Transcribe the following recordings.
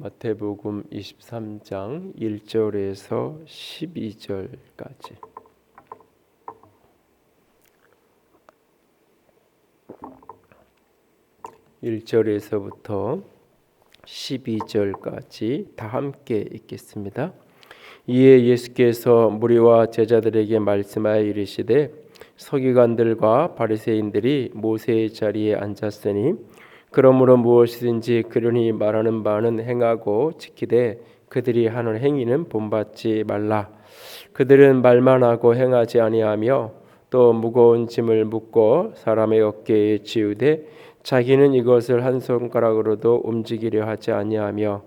마태복음 23장 1절에서 12절까지. (1절에서부터) 12절까지 다 함께 읽겠습니다. 이에 예수께서 무리와 제자들에게 말씀하여 이르시되 서기관들과 바리새인들이 모세의 자리에 앉았으니 그러므로 무엇이든지 그러니 말하는 바는 행하고 지키되 그들이 하는 행위는 본받지 말라. 그들은 말만 하고 행하지 아니하며 또 무거운 짐을 묻고 사람의 어깨에 지우되 자기는 이것을 한 손가락으로도 움직이려 하지 아니하며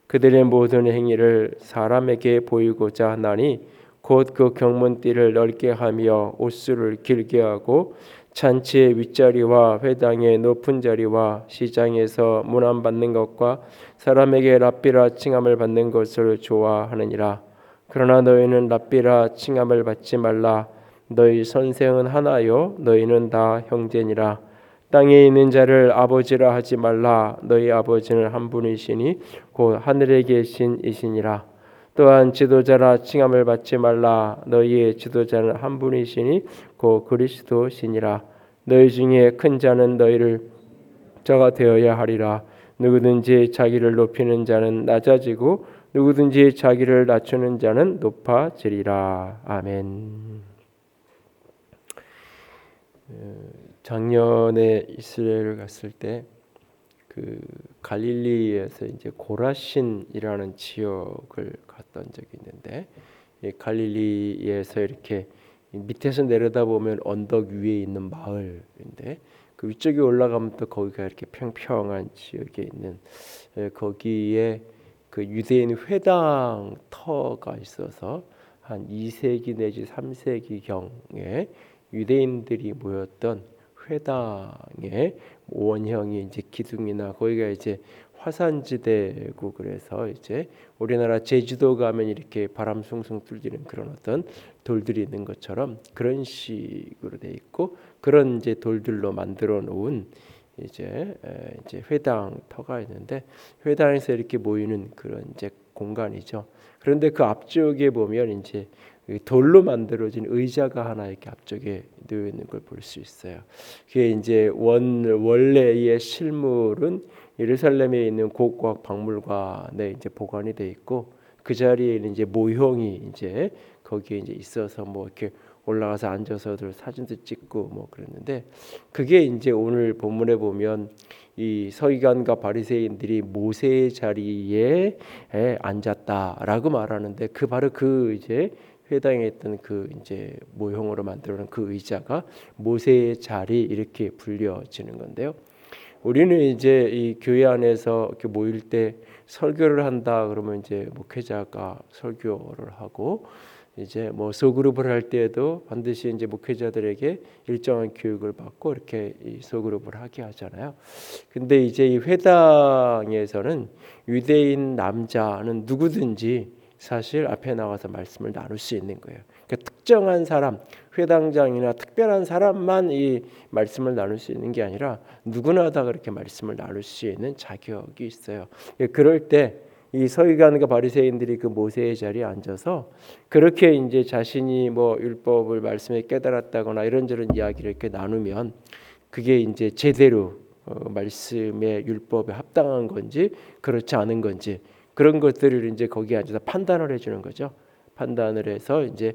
그들의 모든 행위를 사람에게 보이고자 하나니 곧 그 경문띠를 넓게 하며 옷수를 길게 하고 잔치의 윗자리와 회당의 높은 자리와 시장에서 문안받는 것과 사람에게 랍비라 칭함을 받는 것을 좋아하느니라. 그러나 너희는 랍비라 칭함을 받지 말라. 너희 선생은 하나요 너희는 다 형제니라. 땅에 있는 자를 아버지라 하지 말라. 너희 아버지는 한 분이시니 곧 하늘에 계신 이시니라. 또한 지도자라 칭함을 받지 말라. 너희의 지도자는 한 분이시니 곧 그리스도시니라. 너희 중에 큰 자는 너희를 자가 되어야 하리라. 누구든지 자기를 높이는 자는 낮아지고 누구든지 자기를 낮추는 자는 높아지리라. 아멘. 작년에 이스라엘을 갔을 때 그 갈릴리에서 이제 고라신이라는 지역을 갔던 적이 있는데, 이 갈릴리에서 이렇게 밑에서 내려다 보면 언덕 위에 있는 마을인데 그 위쪽에 올라가면 또 거기가 이렇게 평평한 지역에 있는 거기에 그 유대인 회당 터가 있어서 한 2세기 내지 3세기 경에 유대인들이 모였던 회당의 원형이 이제 기둥이나 거기가 이제 화산지대고 그래서 이제 우리나라 제주도 가면 이렇게 바람 숭숭 뚫리는 그런 어떤 돌들이 있는 것처럼 그런 식으로 돼 있고 그런 이제 돌들로 만들어 놓은 이제 회당 터가 있는데 회당에서 이렇게 모이는 그런 이제 공간이죠. 그런데 그 앞쪽에 보면 이제 돌로 만들어진 의자가 하나 이렇게 앞쪽에 놓여 있는 걸 볼 수 있어요. 그게 이제 원래의 실물은 예루살렘에 있는 고고학 박물관에 이제 보관이 돼 있고 그 자리에는 이제 모형이 이제 거기에 이제 있어서 뭐 이렇게 올라가서 앉아서들 사진도 찍고 뭐 그랬는데 그게 이제 오늘 본문에 보면 이 서기관과 바리새인들이 모세의 자리에 앉았다라고 말하는데 그 바로 그 이제 회당에 있던 그 이제 모형으로 만들어놓은 그 의자가 모세의 자리 이렇게 불려지는 건데요. 우리는 이제 이 교회 안에서 이렇게 모일 때 설교를 한다 그러면 이제 목회자가 설교를 하고 이제 뭐 소그룹을 할 때에도 반드시 이제 목회자들에게 일정한 교육을 받고 이렇게 이 소그룹을 하게 하잖아요. 근데 이제 이 회당에서는 유대인 남자는 누구든지 사실 앞에 나가서 말씀을 나눌 수 있는 거예요. 그러니까 특정한 사람, 회당장이나 특별한 사람만 이 말씀을 나눌 수 있는 게 아니라 누구나 다 그렇게 말씀을 나눌 수 있는 자격이 있어요. 그럴 때 이 서기관과 바리새인들이 그 모세의 자리에 앉아서 그렇게 이제 자신이 뭐 율법을 말씀에 깨달았다거나 이런저런 이야기를 이렇게 나누면 그게 이제 제대로 말씀의 율법에 합당한 건지 그렇지 않은 건지 그런 것들을 이제 거기에 앉아서 판단을 해주는 거죠. 판단을 해서 이제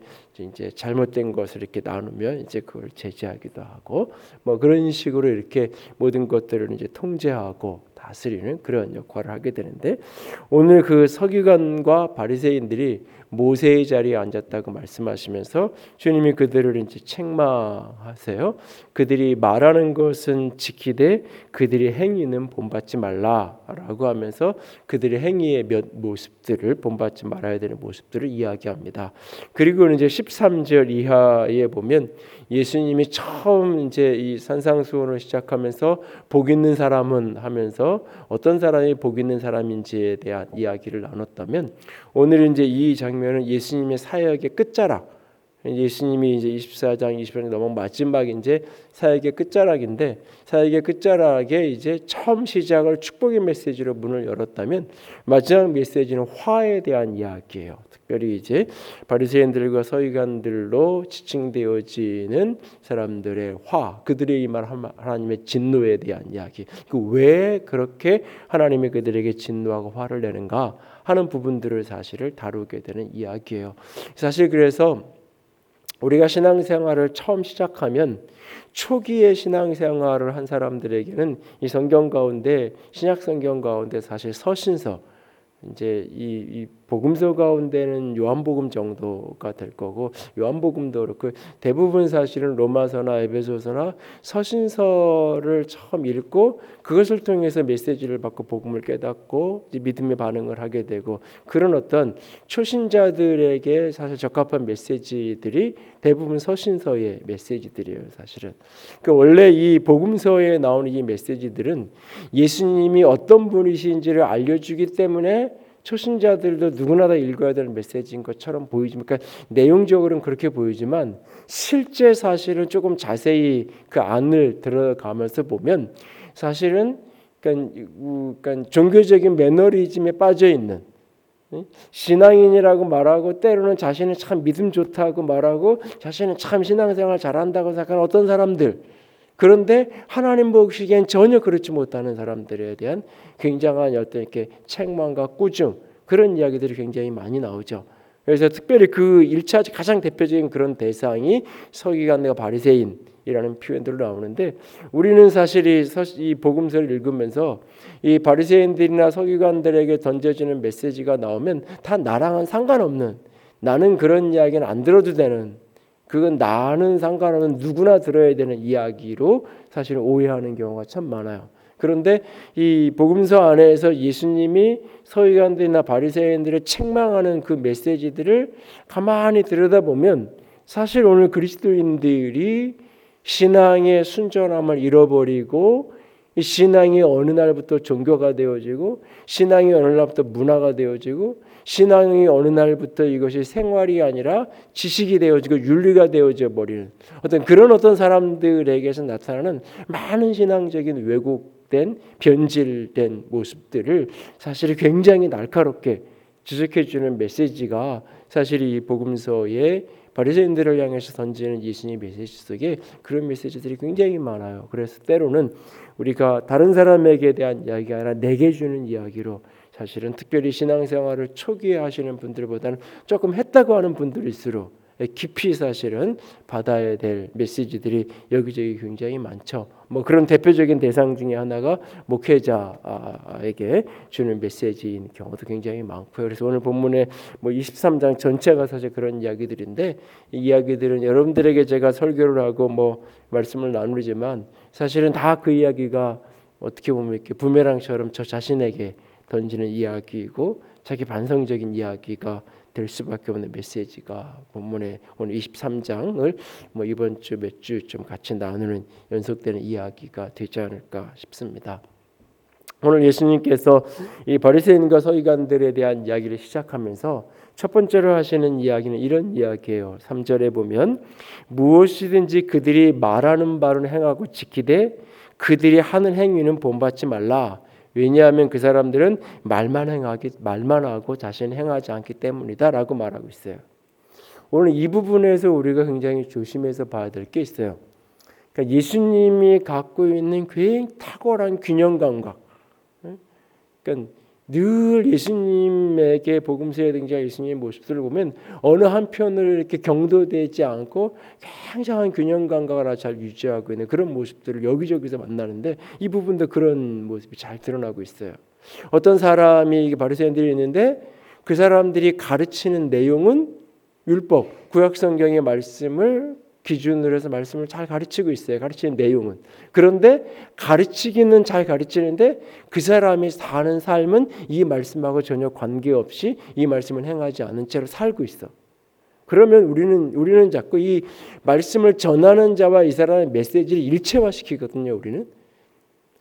잘못된 것을 이렇게 나누면 이제 그걸 제지하기도 하고 뭐 그런 식으로 이렇게 모든 것들을 이제 통제하고 다스리는 그런 역할을 하게 되는데 오늘 그 서기관과 바리새인들이 모세의 자리에 앉았다고 말씀하시면서 주님이 그들을 이제 책망하세요. 그들이 말하는 것은 지키되 그들의 행위는 본받지 말라라고 하면서 그들의 행위의 몇 모습들을 본받지 말아야 되는 모습들을 이야기합니다. 그리고 이제 13절 이하에 보면 예수님이 처음 이제 이 산상수훈을 시작하면서 복 있는 사람은 하면서 어떤 사람이 복 있는 사람인지에 대한 이야기를 나눴다면 오늘 이제 이 장면은 예수님의 사역의 끝자락, 예수님이 이제 24장 20장 넘어 마지막 이제 사역의 끝자락인데, 사역의 끝자락에 이제 처음 시작을 축복의 메시지로 문을 열었다면 마지막 메시지는 화에 대한 이야기예요. 특별히 이제 바리새인들과 서기관들로 지칭되어지는 사람들의 화, 그들의 임한 하나님의 진노에 대한 이야기. 왜 그렇게 하나님이 그들에게 진노하고 화를 내는가 하는 부분들을 사실을 다루게 되는 이야기예요. 사실 그래서 우리가 신앙생활을 처음 시작하면 초기의 신앙생활을 한 사람들에게는 이 성경 가운데, 신약 성경 가운데 사실 서신서, 이제 이 복음서 가운데는 요한복음 정도가 될 거고, 요한복음도 그렇고 대부분 사실은 로마서나 에베소서나 서신서를 처음 읽고 그것을 통해서 메시지를 받고 복음을 깨닫고 이제 믿음의 반응을 하게 되고, 그런 어떤 초신자들에게 사실 적합한 메시지들이 대부분 서신서의 메시지들이에요. 사실은 원래 이 복음서에 나오는 이 메시지들은 예수님이 어떤 분이신지를 알려주기 때문에 초신자들도 누구나 다 읽어야 되는 메시지인 것처럼 보이지만, 그러니까 내용적으로는 그렇게 보이지만 실제 사실은 조금 자세히 그 안을 들어가면서 보면 사실은 그러니까 종교적인 매너리즘에 빠져 있는, 신앙인이라고 말하고 때로는 자신은 참 믿음 좋다고 말하고 자신은 참 신앙생활 잘한다고 생각하는 어떤 사람들, 그런데 하나님 보시기엔 전혀 그렇지 못하는 사람들에 대한 굉장한 어떤 이렇게 책망과 꾸중, 그런 이야기들이 굉장히 많이 나오죠. 그래서 특별히 그 1차 가장 대표적인 그런 대상이 서기관과 바리새인이라는 표현들로 나오는데, 우리는 사실 이 복음서를 읽으면서 이 바리새인들이나 서기관들에게 던져지는 메시지가 나오면 다 나랑은 상관없는, 나는 그런 이야기는 안 들어도 되는, 그건 나는 상관없는 누구나 들어야 되는 이야기로 사실 오해하는 경우가 참 많아요. 그런데 이 복음서 안에서 예수님이 서기관들이나 바리새인들을 책망하는 그 메시지들을 가만히 들여다보면 사실 오늘 그리스도인들이 신앙의 순전함을 잃어버리고, 이 신앙이 어느 날부터 종교가 되어지고, 신앙이 어느 날부터 문화가 되어지고, 신앙이 어느 날부터 이것이 생활이 아니라 지식이 되어지고 윤리가 되어져 버리는 어떤 사람들에게서 나타나는 많은 신앙적인 왜곡된, 변질된 모습들을 사실 굉장히 날카롭게 지적해 주는 메시지가 사실 이 복음서의 바리새인들을 향해서 던지는 예수님의 메시지 속에 그런 메시지들이 굉장히 많아요. 그래서 때로는 우리가 다른 사람에게 대한 이야기가 아니라 내게 주는 이야기로, 사실은 특별히 신앙생활을 초기에 하시는 분들보다는 조금 했다고 하는 분들일수록 깊이 사실은 받아야 될 메시지들이 여기저기 굉장히 많죠. 뭐 그런 대표적인 대상 중에 하나가 목회자에게 주는 메시지인 경우도 굉장히 많고요. 그래서 오늘 본문에 뭐 23장 전체가 사실 그런 이야기들인데, 이 이야기들은 여러분들에게 제가 설교를 하고 뭐 말씀을 나누지만 사실은 다 그 이야기가 어떻게 보면 이렇게 부메랑처럼 저 자신에게 던지는 이야기이고 자기 반성적인 이야기가 될 수밖에 없는 메시지가 본문에 오늘 23장을 뭐 이번 주 몇 주 좀 같이 나누는 연속되는 이야기가 되지 않을까 싶습니다. 오늘 예수님께서 이 바리새인과 서기관들에 대한 이야기를 시작하면서 첫 번째로 하시는 이야기는 이런 이야기예요. 3절에 보면 무엇이든지 그들이 말하는 바를 행하고 지키되 그들이 하는 행위는 본받지 말라. 왜냐하면 그 사람들은 말만 하고 자신은 행하지 않기 때문이다라고 말하고 있어요. 오늘 이 부분에서 우리가 굉장히 조심해서 봐야 될 게 있어요. 그러니까 예수님이 갖고 있는 굉장히 탁월한 균형 감각. 그러니까 늘 예수님에게 복음서에 등장한 예수님의 모습들을 보면 어느 한편을 이렇게 경도되지 않고 굉장한 균형 감각을 잘 유지하고 있는 그런 모습들을 여기저기서 만나는데, 이 부분도 그런 모습이 잘 드러나고 있어요. 어떤 사람이 바리새인들이 있는데 그 사람들이 가르치는 내용은 율법, 구약성경의 말씀을 기준으로 해서 말씀을 잘 가르치고 있어요. 가르치는 내용은. 그런데 가르치기는 잘 가르치는데 그 사람이 사는 삶은 이 말씀하고 전혀 관계없이 이 말씀을 행하지 않은 채로 살고 있어. 그러면 우리는 자꾸 이 말씀을 전하는 자와 이 사람의 메시지를 일체화시키거든요.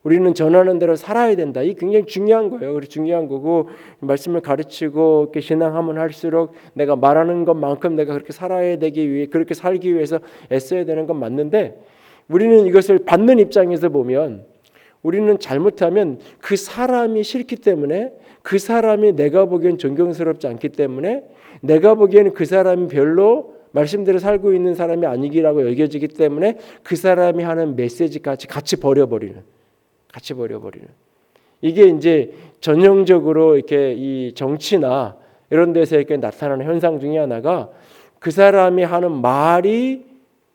우리는 전하는 대로 살아야 된다. 이 굉장히 중요한 거예요. 그리고 중요한 거고 말씀을 가르치고 이렇게 신앙하면 할수록 내가 말하는 것만큼 내가 그렇게 살아야 되기 위해 그렇게 살기 위해서 애써야 되는 건 맞는데 우리는 이것을 받는 입장에서 보면 우리는 잘못하면 그 사람이 싫기 때문에 그 사람이 내가 보기엔 존경스럽지 않기 때문에 내가 보기에는 그 사람이 별로 말씀대로 살고 있는 사람이 아니기라고 여겨지기 때문에 그 사람이 하는 메시지까지 같이 버려버리는 이게 이제 전형적으로 이렇게 이 정치나 이런 데서 이렇게 나타나는 현상 중에 하나가 그 사람이 하는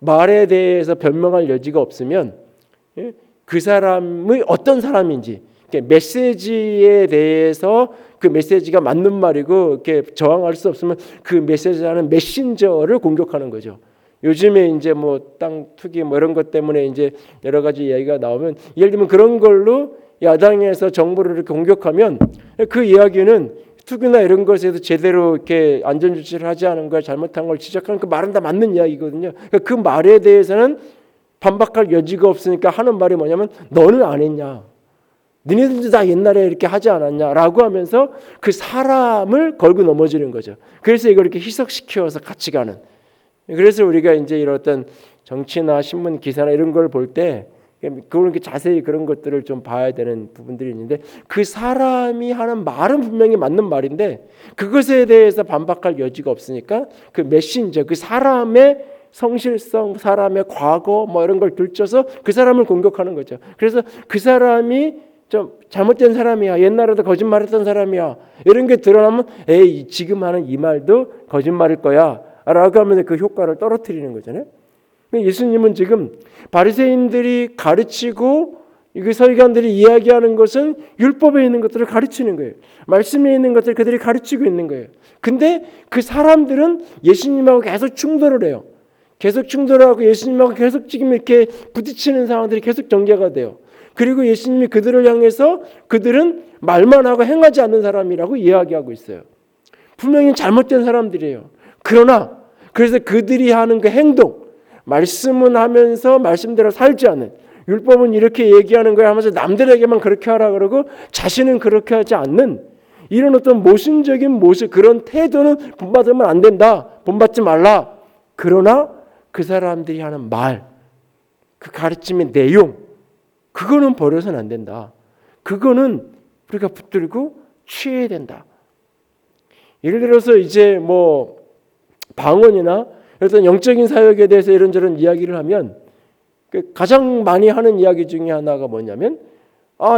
말에 대해서 변명할 여지가 없으면 그 사람의 어떤 사람인지 메시지에 대해서 그 메시지가 맞는 말이고 이렇게 저항할 수 없으면 그 메시지하는 메신저를 공격하는 거죠. 요즘에 이제 뭐 땅 투기 뭐 이런 것 때문에 이제 여러 가지 이야기가 나오면 예를 들면 그런 걸로 야당에서 정부를 이렇게 공격하면 그 이야기는 투기나 이런 것에서 제대로 이렇게 안전 조치를 하지 않은 걸 잘못한 걸 지적하는 그 말은 다 맞는 이야기거든요. 그 말에 대해서는 반박할 여지가 없으니까 하는 말이 뭐냐면 너는 안 했냐? 니네들도 다 옛날에 이렇게 하지 않았냐라고 하면서 그 사람을 걸고 넘어지는 거죠. 그래서 이걸 이렇게 희석시켜서 같이 가는. 그래서 우리가 이제 이런 어떤 정치나 신문 기사나 이런 걸 볼 때 그렇게 자세히 그런 것들을 좀 봐야 되는 부분들이 있는데 그 사람이 하는 말은 분명히 맞는 말인데 그것에 대해서 반박할 여지가 없으니까 그 메신저, 그 사람의 성실성, 사람의 과거 뭐 이런 걸 들춰서 그 사람을 공격하는 거죠. 그래서 그 사람이 좀 잘못된 사람이야. 옛날에도 거짓말했던 사람이야. 이런 게 드러나면 에이 지금 하는 이 말도 거짓말일 거야 라고 하면서 그 효과를 떨어뜨리는 거잖아요. 예수님은 지금 바리새인들이 가르치고 이 서기관들이 이야기하는 것은 율법에 있는 것들을 가르치는 거예요. 말씀에 있는 것들을 그들이 가르치고 있는 거예요. 근데 그 사람들은 예수님하고 계속 충돌을 해요. 계속 충돌하고 예수님하고 계속 지금 이렇게 부딪히는 상황들이 계속 전개가 돼요. 그리고 예수님이 그들을 향해서 그들은 말만 하고 행하지 않는 사람이라고 이야기하고 있어요. 분명히 잘못된 사람들이에요. 그러나 그래서 그들이 하는 그 행동, 말씀은 하면서 말씀대로 살지 않는, 율법은 이렇게 얘기하는 거야 하면서 남들에게만 그렇게 하라 그러고 자신은 그렇게 하지 않는 이런 어떤 모순적인 모습, 그런 태도는 본받으면 안 된다. 본받지 말라. 그러나 그 사람들이 하는 말, 그 가르침의 내용, 그거는 버려서는 안 된다. 그거는 우리가 붙들고 취해야 된다. 예를 들어서 이제 뭐 방언이나 어떤 영적인 사역에 대해서 이런저런 이야기를 하면 가장 많이 하는 이야기 중에 하나가 뭐냐면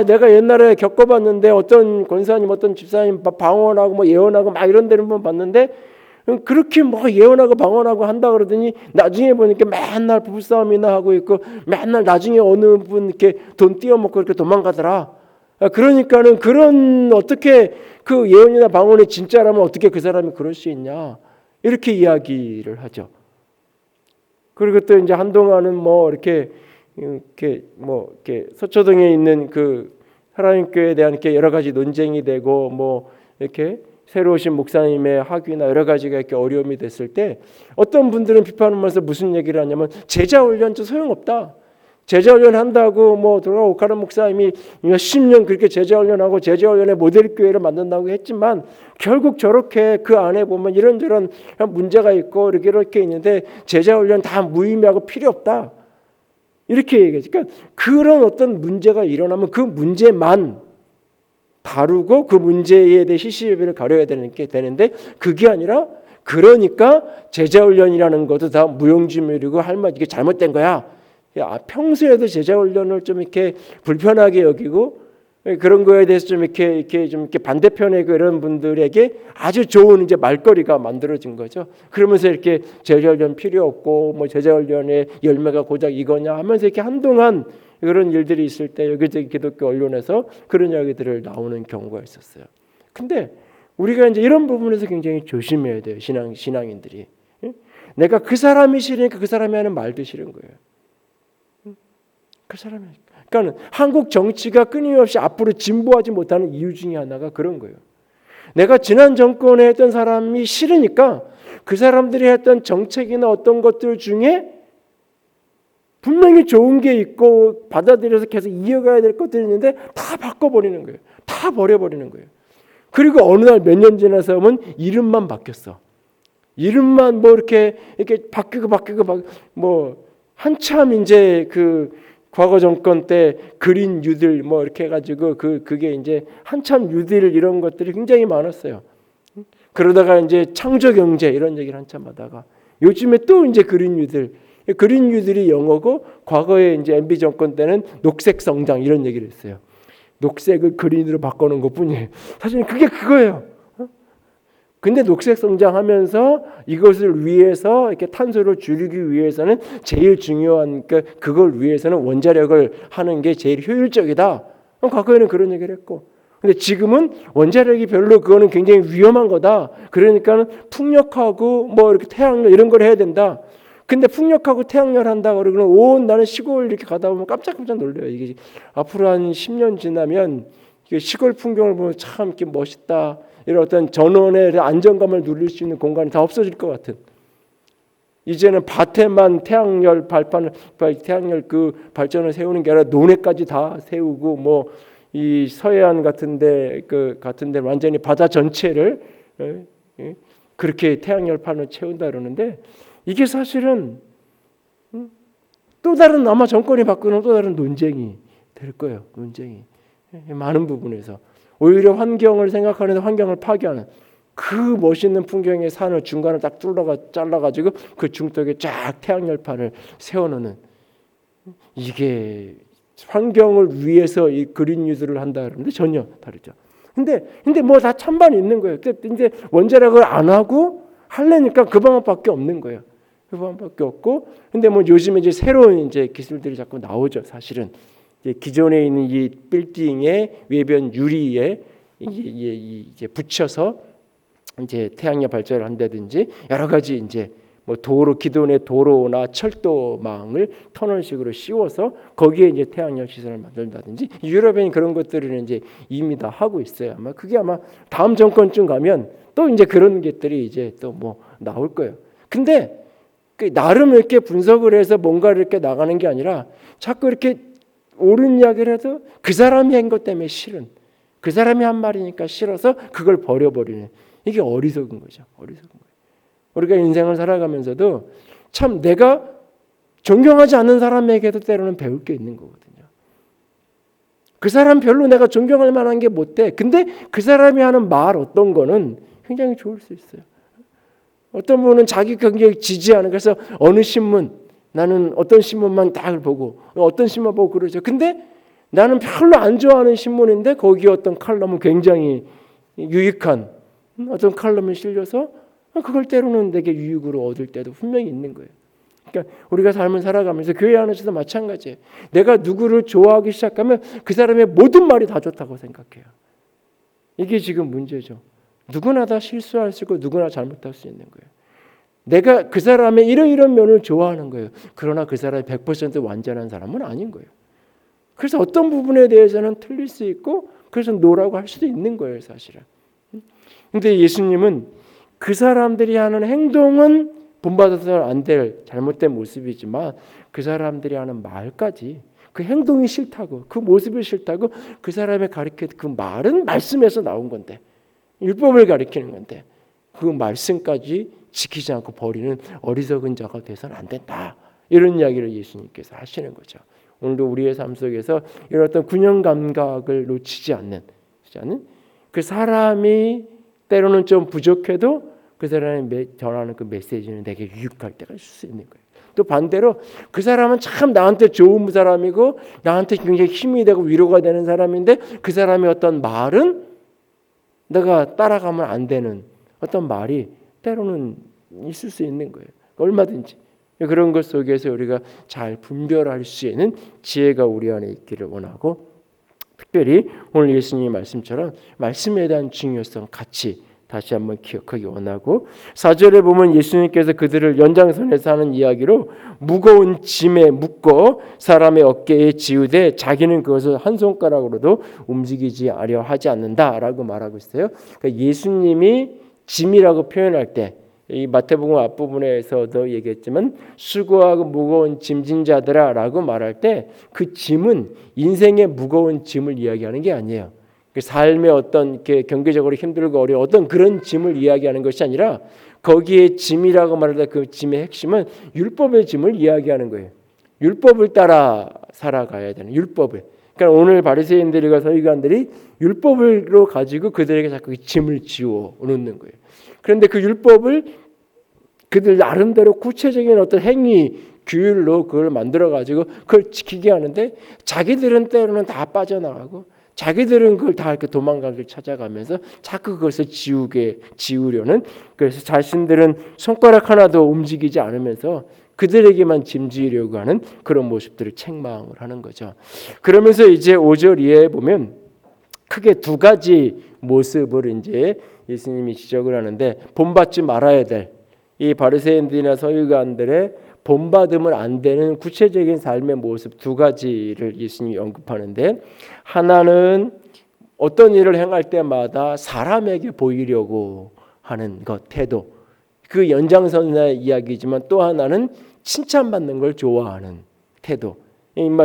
내가 옛날에 겪어봤는데 어떤 권사님 어떤 집사님 방언하고 뭐 예언하고 막 이런 데를 한번 봤는데 그렇게 뭐 예언하고 방언하고 한다 그러더니 나중에 보니까 맨날 부부싸움이나 하고 있고 맨날 나중에 어느 분 이렇게 돈 띄어먹고 이렇게 도망가더라. 그러니까는 그런 어떻게 그 예언이나 방언이 진짜라면 어떻게 그 사람이 그럴 수 있냐 이렇게 이야기를 하죠. 그리고 또 이제 한동안은 뭐 이렇게 서초동에 있는 그 하나님 교회에 대한 이렇게 여러 가지 논쟁이 되고 뭐 이렇게 새로 오신 목사님의 학위나 여러 가지가 이렇게 어려움이 됐을 때 어떤 분들은 비판하면서 무슨 얘기를 하냐면 제자 훈련도 소용없다. 제자 훈련 한다고 뭐 돌아가 오카는 목사님이 몇십 년 그렇게 제자 훈련하고 제자 훈련의 모델 교회를 만든다고 했지만 결국 저렇게 그 안에 보면 이런저런 문제가 있고 이렇게 있는데 제자 훈련 다 무의미하고 필요 없다. 이렇게 얘기하죠. 그러니까 그런 어떤 문제가 일어나면 그 문제만 다루고 그 문제에 대해 시시비비를 가려야 되는데 그게 아니라 그러니까 제자훈련이라는 것도 다 무용지물이고 할말 이게 잘못된 거야. 평소에도 제자훈련을 좀 이렇게 불편하게 여기고 그런 거에 대해서 좀 이렇게 반대편의 그런 분들에게 아주 좋은 이제 말거리가 만들어진 거죠. 그러면서 이렇게 제자훈련 필요 없고 뭐 제자훈련의 열매가 고작 이거냐 하면서 이렇게 한동안 그런 일들이 있을 때 여기저기 기독교 언론에서 그런 이야기들을 나오는 경우가 있었어요. 근데 우리가 이제 이런 부분에서 굉장히 조심해야 돼요. 신앙인들이. 내가 그 사람이 싫으니까 그 사람이 하는 말도 싫은 거예요. 그 사람이. 그러니까 한국 정치가 끊임없이 앞으로 진보하지 못하는 이유 중에 하나가 그런 거예요. 내가 지난 정권에 했던 사람이 싫으니까 그 사람들이 했던 정책이나 어떤 것들 중에 분명히 좋은 게 있고 받아들여서 계속 이어가야 될 것들이 있는데 다 바꿔버리는 거예요. 다 버려버리는 거예요. 그리고 어느 날 몇 년 지나서 보면 이름만 바뀌었어. 이름만 뭐 이렇게 바뀌고 뭐 한참 이제 그 과거 정권 때 그린 뉴딜 뭐 이렇게 해가지고 그게 이제 한참 뉴딜 이런 것들이 굉장히 많았어요. 그러다가 이제 창조 경제 이런 얘기를 한참 하다가 요즘에 또 이제 그린 뉴딜이 영어고 과거에 이제 MB 정권 때는 녹색 성장 이런 얘기를 했어요. 녹색을 그린으로 바꾸는 것뿐이에요. 사실 그게 그거예요. 근데 녹색 성장하면서 이것을 위해서 이렇게 탄소를 줄이기 위해서는 제일 중요한 그걸 위해서는 원자력을 하는 게 제일 효율적이다. 과거에는 그런 얘기를 했고, 근데 지금은 원자력이 별로 그거는 굉장히 위험한 거다. 그러니까는 풍력하고 뭐 이렇게 태양열 이런 걸 해야 된다. 근데 풍력하고 태양열 한다 그러고는 온 나는 시골 이렇게 가다 보면 깜짝깜짝 놀래요. 이게 앞으로 한 10년 지나면 시골 풍경을 보면 참 이렇게 멋있다. 이런 어떤 전원의 안정감을 누릴 수 있는 공간이 다 없어질 것 같은. 이제는 밭에만 태양열 그 발전을 세우는 게 아니라 논에까지 다 세우고 뭐 이 서해안 같은데 완전히 바다 전체를 그렇게 태양열판을 채운다 그러는데 이게 사실은 또 다른 아마 정권이 바꾸는 또 다른 논쟁이 될 거예요. 논쟁이 많은 부분에서 오히려 환경을 생각하는데 환경을 파괴하는 그 멋있는 풍경의 산을 중간을 딱 잘라가지고 그 중턱에 쫙 태양열판을 세워놓는 이게 환경을 위해서 이 그린 뉴스를 한다 그러는데 전혀 다르죠. 근데 뭐 다 찬반이 있는 거예요. 이제 원자력을 안 하고 하려니까 그 방법밖에 없는 거예요. 그 방법밖에 없고, 근데 뭐 요즘에 이제 새로운 이제 기술들이 자꾸 나오죠. 사실은 이제 기존에 있는 이 빌딩의 외변 유리에 이제 붙여서 이제 태양열 발전을 한다든지 여러 가지 이제 뭐 기존의 도로나 철도망을 터널식으로 씌워서 거기에 이제 태양열 시설을 만든다든지 유럽에는 그런 것들을 이제 이미 다 하고 있어요. 그게 아마 다음 정권쯤 가면 또 이제 그런 것들이 이제 또 뭐 나올 거예요. 근데 나름 이렇게 분석을 해서 뭔가를 이렇게 나가는 게 아니라 자꾸 이렇게 옳은 이야기를 해도 그 사람이 한 것 때문에 싫은, 그 사람이 한 말이니까 싫어서 그걸 버려버리는, 이게 어리석은 거죠. 어리석은 거예요. 우리가 인생을 살아가면서도 참 내가 존경하지 않는 사람에게도 때로는 배울 게 있는 거거든요. 그 사람 별로 내가 존경할 만한 게 못 돼. 근데 그 사람이 하는 말 어떤 거는 굉장히 좋을 수 있어요. 어떤 분은 자기 굉장히 지지하는, 그래서 어느 신문, 나는 어떤 신문만 딱 보고 어떤 신문 보고 그러죠. 근데 나는 별로 안 좋아하는 신문인데 거기에 어떤 칼럼은 굉장히 유익한 어떤 칼럼이 실려서 그걸 때로는 내게 유익으로 얻을 때도 분명히 있는 거예요. 그러니까 우리가 삶을 살아가면서 교회 안에서도 마찬가지예요. 내가 누구를 좋아하기 시작하면 그 사람의 모든 말이 다 좋다고 생각해요. 이게 지금 문제죠. 누구나 다 실수할 수 있고 누구나 잘못할 수 있는 거예요. 내가 그 사람의 이런 면을 좋아하는 거예요. 그러나 그 사람이 100% 완전한 사람은 아닌 거예요. 그래서 어떤 부분에 대해서는 틀릴 수 있고 그래서 노라고 할 수도 있는 거예요, 사실은. 근데 예수님은 그 사람들이 하는 행동은 본받아서는 안 될 잘못된 모습이지만 그 사람들이 하는 말까지, 그 행동이 싫다고, 그 모습이 싫다고 그 사람의 가르친 그 말은 말씀에서 나온 건데, 율법을 가리키는 건데 그 말씀까지 지키지 않고 버리는 어리석은 자가 돼서는 안 된다. 이런 이야기를 예수님께서 하시는 거죠. 오늘도 우리의 삶 속에서 이런 어떤 균형 감각을 놓치지 않는 그 사람이 때로는 좀 부족해도 그 사람이 전하는 그 메시지는 되게 유익할 때가 있을 수 있는 거예요. 또 반대로 그 사람은 참 나한테 좋은 사람이고 나한테 굉장히 힘이 되고 위로가 되는 사람인데 그 사람의 어떤 말은 내가 따라가면 안 되는 어떤 말이 때로는 있을 수 있는 거예요. 얼마든지. 그런 것 속에서 우리가 잘 분별할 수 있는 지혜가 우리 안에 있기를 원하고, 특별히 오늘 예수님의 말씀처럼 말씀에 대한 중요성 같이 다시 한번 기억하기 원하고, 4절에 보면 예수님께서 그들을 연장선에서 하는 이야기로 무거운 짐에 묶어 사람의 어깨에 지우되 자기는 그것을 한 손가락으로도 움직이지 하려 하지 않는다라고 말하고 있어요. 그러니까 예수님이 짐이라고 표현할 때 이 마태복음 앞부분에서도 얘기했지만 수고하고 무거운 짐진 자들아라고 말할 때 그 짐은 인생의 무거운 짐을 이야기하는 게 아니에요. 삶의 어떤 이렇게 경제적으로 힘들고 어려운 어떤 그런 짐을 이야기하는 것이 아니라 거기에 짐이라고 말할 때 그 짐의 핵심은 율법의 짐을 이야기하는 거예요. 율법을 따라 살아가야 되는 율법을. 그러니까 오늘 바리새인들과 서기관들이 율법으로 가지고 그들에게 자꾸 짐을 지워 놓는 거예요. 그런데 그 율법을 그들 나름대로 구체적인 어떤 행위 규율로 그걸 만들어 가지고 그걸 지키게 하는데 자기들은 때로는 다 빠져나가고 자기들은 그걸 다 이렇게 도망가길 찾아가면서 자꾸 그것을 지우려는 그래서 자신들은 손가락 하나도 움직이지 않으면서 그들에게만 짐지으려고 하는 그런 모습들을 책망을 하는 거죠. 그러면서 이제 5절 이하에 보면 크게 두 가지 모습을 이제 예수님이 지적을 하는데 본받지 말아야 될 이 바리새인들이나 서기관들의 본받으면 안 되는 구체적인 삶의 모습 두 가지를 예수님이 언급하는데 하나는 어떤 일을 행할 때마다 사람에게 보이려고 하는 것 태도 그 연장선의 이야기지만 또 하나는 칭찬받는 걸 좋아하는 태도.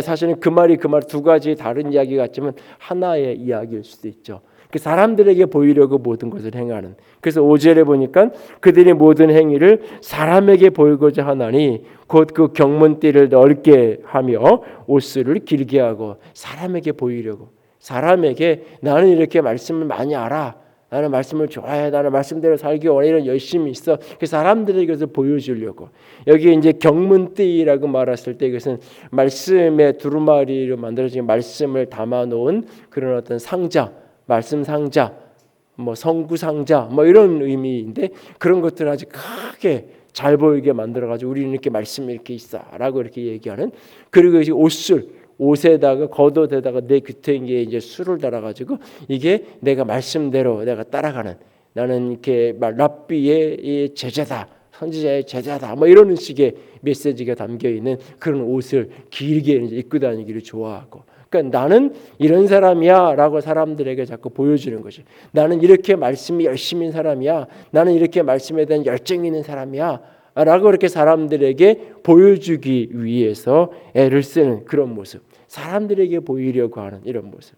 사실은 그 말이 두 가지 다른 이야기 같지만 하나의 이야기일 수도 있죠. 그 사람들에게 보이려고 모든 것을 행하는. 그래서 5절에 보니까 그들이 모든 행위를 사람에게 보이고자 하나니 곧 그 경문띠를 넓게 하며 옷을 길게 하고 사람에게 보이려고. 사람에게 나는 이렇게 말씀을 많이 알아. 나는 말씀을 좋아해. 나는 말씀대로 살기 원해. 이런 열심이 있어. 그 사람들에게 이것을 보여주려고. 여기 이제 경문띠라고 말했을 때 이것은 말씀의 두루마리로 만들어진 말씀을 담아놓은 그런 어떤 상자, 말씀 상자, 뭐 성구 상자, 뭐 이런 의미인데 그런 것들을 아주 크게 잘 보이게 만들어가지고 우리는 이렇게 말씀이 이렇게 있어라고 이렇게 얘기하는. 그리고 이제 옷에다가 겉옷에다가 내 귀퉁이에 이제 술을 달아가지고 이게 내가 말씀대로 내가 따라가는 나는 이렇게 랍비의 제자다 선지자의 제자다 뭐 이런 식의 메시지가 담겨 있는 그런 옷을 길게 입고 다니기를 좋아하고 그러니까 나는 이런 사람이야라고 사람들에게 자꾸 보여주는 거죠. 나는 이렇게 말씀이 열심인 사람이야. 나는 이렇게 말씀에 대한 열정이 있는 사람이야. 라고 이렇게 사람들에게 보여주기 위해서 애를 쓰는 그런 모습. 사람들에게 보이려고 하는 이런 모습.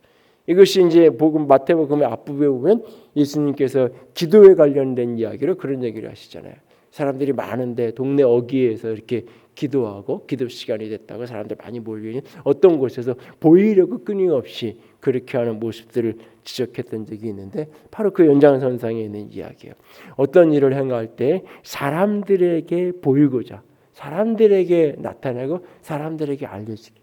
이것이 이제 마태복음의 앞부분에 보면 예수님께서 기도에 관련된 이야기로 그런 얘기를 하시잖아요. 사람들이 많은데 동네 어귀에서 이렇게 기도하고 기도 시간이 됐다고 사람들 많이 몰려있는 어떤 곳에서 보이려고 끊임없이 그렇게 하는 모습들을 지적했던 적이 있는데 바로 그 연장선상에 있는 이야기예요. 어떤 일을 행할 때 사람들에게 보이고자 사람들에게 나타내고 사람들에게 알려지기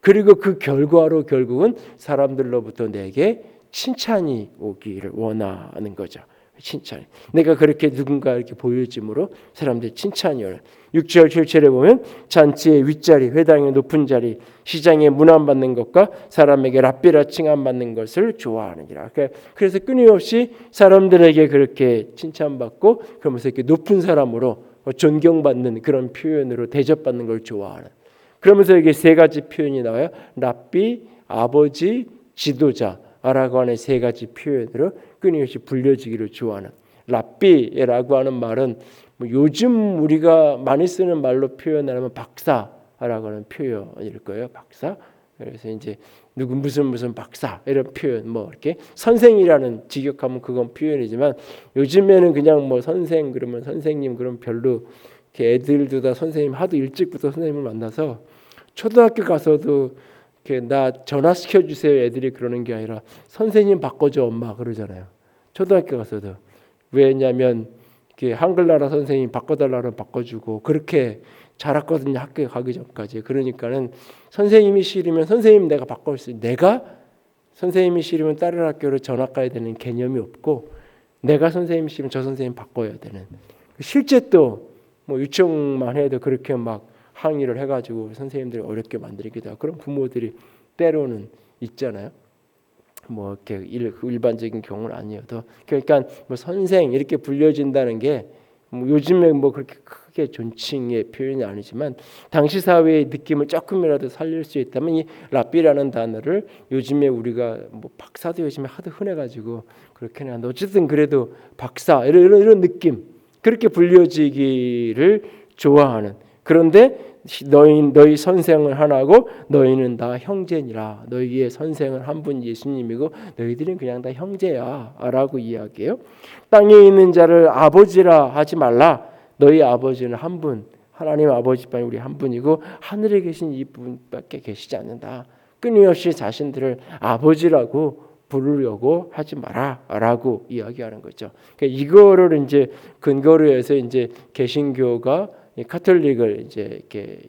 그리고 그 결과로 결국은 사람들로부터 내게 칭찬이 오기를 원하는 거죠. 칭찬. 내가 그렇게 누군가 이렇게 보여줌으로 사람들이 칭찬이 오는. 6절 7절에 보면 잔치의 윗자리, 회당의 높은 자리, 시장에 문안받는 것과 사람에게 랍비라 칭함받는 것을 좋아하느니라. 그래서 끊임없이 사람들에게 그렇게 칭찬받고 그러면서 이렇게 높은 사람으로 존경받는 그런 표현으로 대접받는 걸 좋아하는. 그러면서 이게 세 가지 표현이 나와요. 랍비, 아버지, 지도자라고 하는 세 가지 표현으로 끊임없이 불려지기를 좋아하는. 랍비라고 하는 말은 요즘 우리가 많이 쓰는 말로 표현하면 박사라고 하는 표현일 거예요. 박사. 그래서 이제 누구 무슨 박사 이런 표현 뭐 이렇게 선생이라는 직역하면 그건 표현이지만 요즘에는 그냥 뭐 선생 그러면 선생님 그럼 별로 이렇게 애들도 다 선생님 하도 일찍부터 선생님을 만나서 초등학교 가서도 이렇게 나 전화시켜 주세요 애들이 그러는 게 아니라 선생님 바꿔줘 엄마 그러잖아요. 초등학교 가서도 왜냐하면 이렇게 한글나라 선생님 바꿔달라면 바꿔주고 그렇게 자랐거든요 학교에 가기 전까지. 그러니까는 선생님이 싫으면 선생님 내가 바꿀 수 내가 선생님이 싫으면 다른 학교로 전학 가야 되는 개념이 없고 내가 선생님이 싫으면 저 선생님 바꿔야 되는. 실제 또 뭐 유치원만 해도 그렇게 막 항의를 해가지고 선생님들이 어렵게 만들기도 하고 그런 부모들이 때로는 있잖아요. 뭐 이렇게 일반적인 경우는 아니어도 그러니까 뭐 선생 이렇게 불려진다는 게 뭐 요즘에 뭐 그렇게 크게 존칭의 표현이 아니지만 당시 사회의 느낌을 조금이라도 살릴 수 있다면 이 랍비라는 단어를 요즘에 우리가 뭐 박사도 요즘에 하도 흔해가지고 그렇게는 한데 어쨌든 그래도 박사 이런 느낌 그렇게 불려지기를 좋아하는. 그런데 너희 선생을 하나고 너희는 다 형제니라. 너희의 선생은 한 분 예수님이고 너희들은 그냥 다 형제야 라고 이야기해요. 땅에 있는 자를 아버지라 하지 말라. 너희 아버지는 한 분, 하나님 아버지뿐 우리 한 분이고 하늘에 계신 이분밖에 계시지 않는다. 끊임없이 자신들을 아버지라고 부르려고 하지 마라라고 이야기하는 거죠. 그러니까 이거를 이제 근거로 해서 이제 개신교가 카톨릭을 이제 이렇게